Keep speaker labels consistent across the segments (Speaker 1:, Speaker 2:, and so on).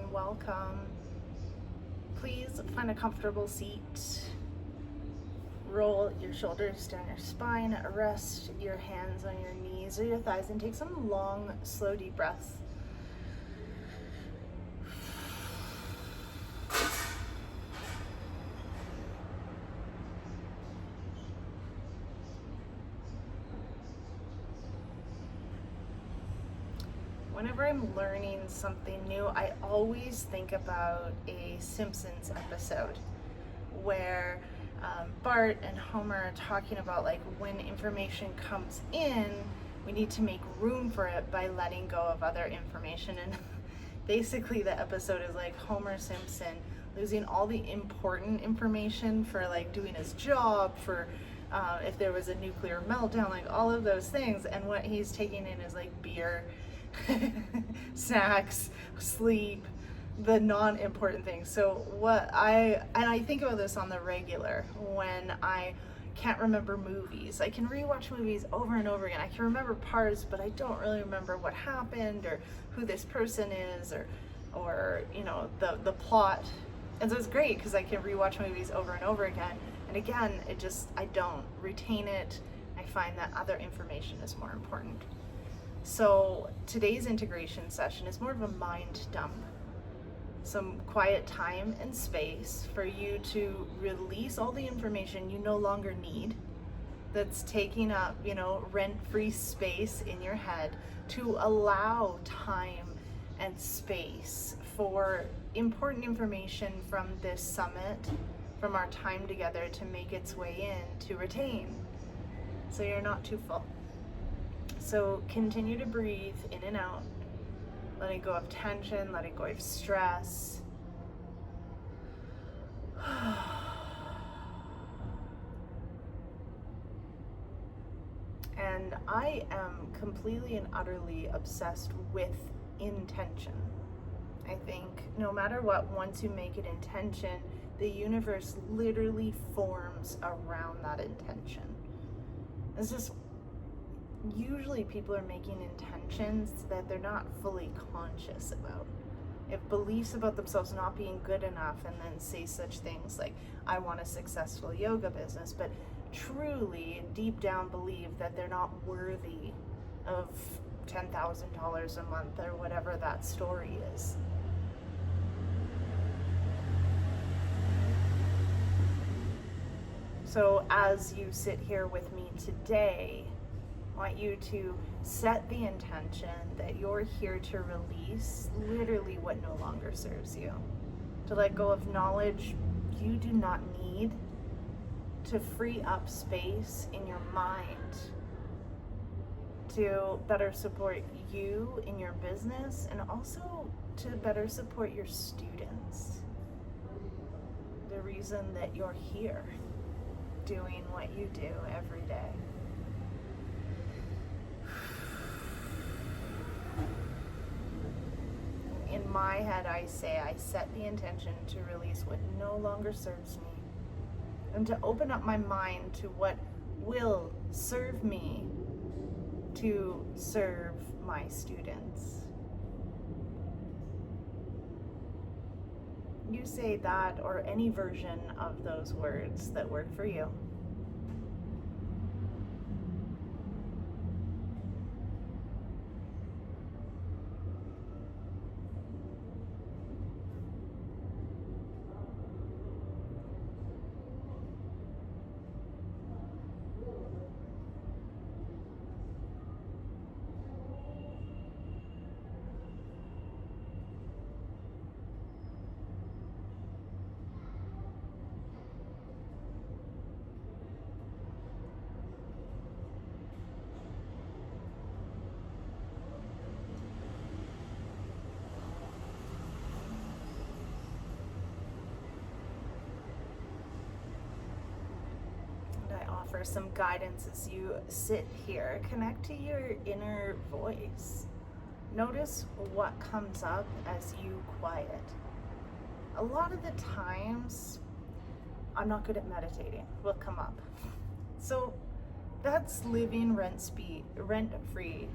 Speaker 1: and welcome. Please find a comfortable seat. Roll your shoulders down your spine, rest your hands on your knees or your thighs, and take some long, slow, deep breaths. Whenever I'm learning something new, I always think about a Simpsons episode where Bart and Homer are talking about like when information comes in, we need to make room for it by letting go of other information. And basically the episode is like Homer Simpson losing all the important information for like doing his job, for if there was a nuclear meltdown, like all of those things. And what he's taking in is like beer, snacks, sleep, the non-important things. So I think about this on the regular when I can't remember movies. I can rewatch movies over and over again. I can remember parts, but I don't really remember what happened or who this person is or you know, the plot. And so it's great because I can rewatch movies over and over again. And again, I don't retain it. I find that other information is more important. So today's integration session is more of a mind dump. Some quiet time and space for you to release all the information you no longer need that's taking up, rent-free space in your head, to allow time and space for important information from this summit, from our time together, to make its way in, to retain, so you're not too full. So continue to breathe in and out, letting go of tension, letting go of stress. And I am completely and utterly obsessed with intention. I think no matter what, once you make an intention, the universe literally forms around that intention. It's just, usually people are making intentions that they're not fully conscious about. If beliefs about themselves not being good enough, and then say such things like, I want a successful yoga business, but truly deep down believe that they're not worthy of $10,000 a month or whatever that story is. So as you sit here with me today, I want you to set the intention that you're here to release literally what no longer serves you. To let go of knowledge you do not need, to free up space in your mind to better support you in your business, and also to better support your students. The reason that you're here doing what you do every day. In my head, I say I set the intention to release what no longer serves me, and to open up my mind to what will serve me to serve my students. You say that or any version of those words that work for you. For some guidance as you sit here. Connect to your inner voice. Notice what comes up as you quiet. A lot of the times, I'm not good at meditating, will come up. So that's living rent-free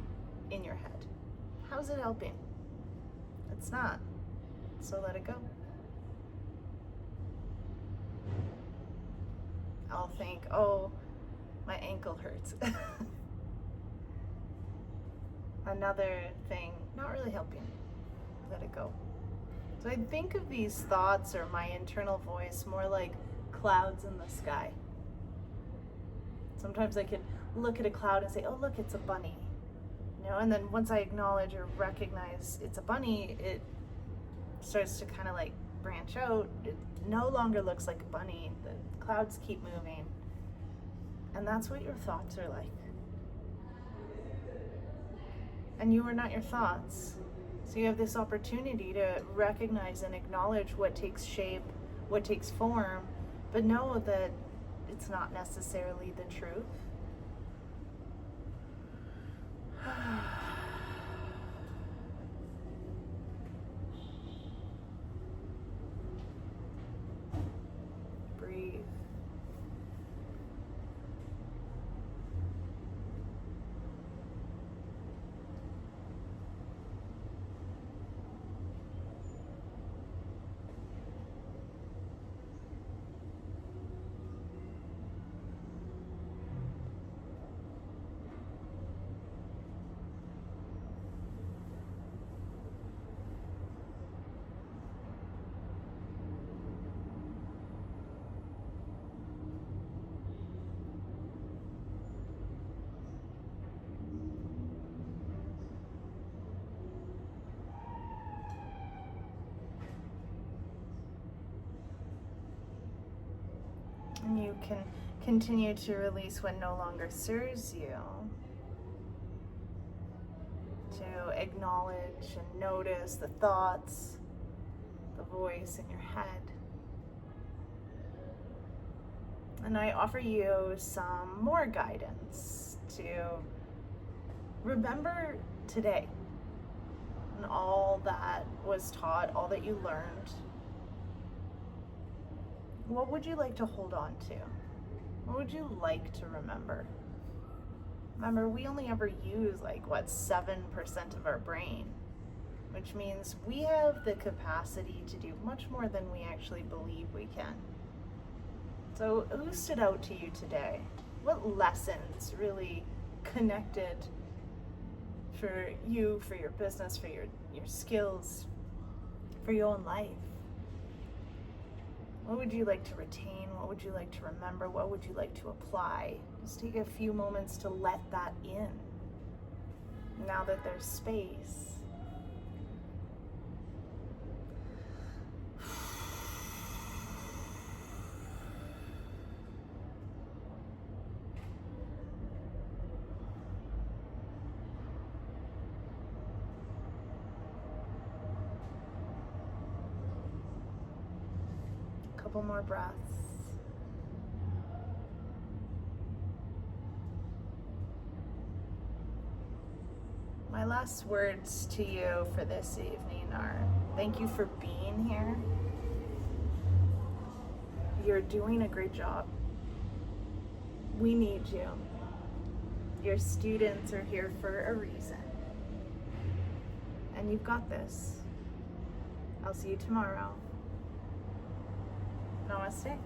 Speaker 1: in your head. How's it helping? It's not. So let it go. I'll think, oh, my ankle hurts. Another thing, not really helping. Let it go. So I think of these thoughts or my internal voice more like clouds in the sky. Sometimes I can look at a cloud and say, oh, look, it's a bunny. And then once I acknowledge or recognize it's a bunny, it starts to kind of like branch out. It no longer looks like a bunny. The clouds keep moving. And that's what your thoughts are like. And you are not your thoughts. So you have this opportunity to recognize and acknowledge what takes shape, what takes form, but know that it's not necessarily the truth. Breathe. And you can continue to release what no longer serves you. To acknowledge and notice the thoughts, the voice in your head. And I offer you some more guidance to remember today and all that was taught, all that you learned. What would you like to hold on to? What would you like to remember? Remember, we only ever use 7% of our brain, which means we have the capacity to do much more than we actually believe we can. So who stood out to you today? What lessons really connected for you, for your business, for your skills, for your own life? What would you like to retain? What would you like to remember? What would you like to apply? Just take a few moments to let that in. Now that there's space. Couple more breaths. My last words to you for this evening are, thank you for being here. You're doing a great job. We need you. Your students are here for a reason. And you've got this. I'll see you tomorrow. Namaste.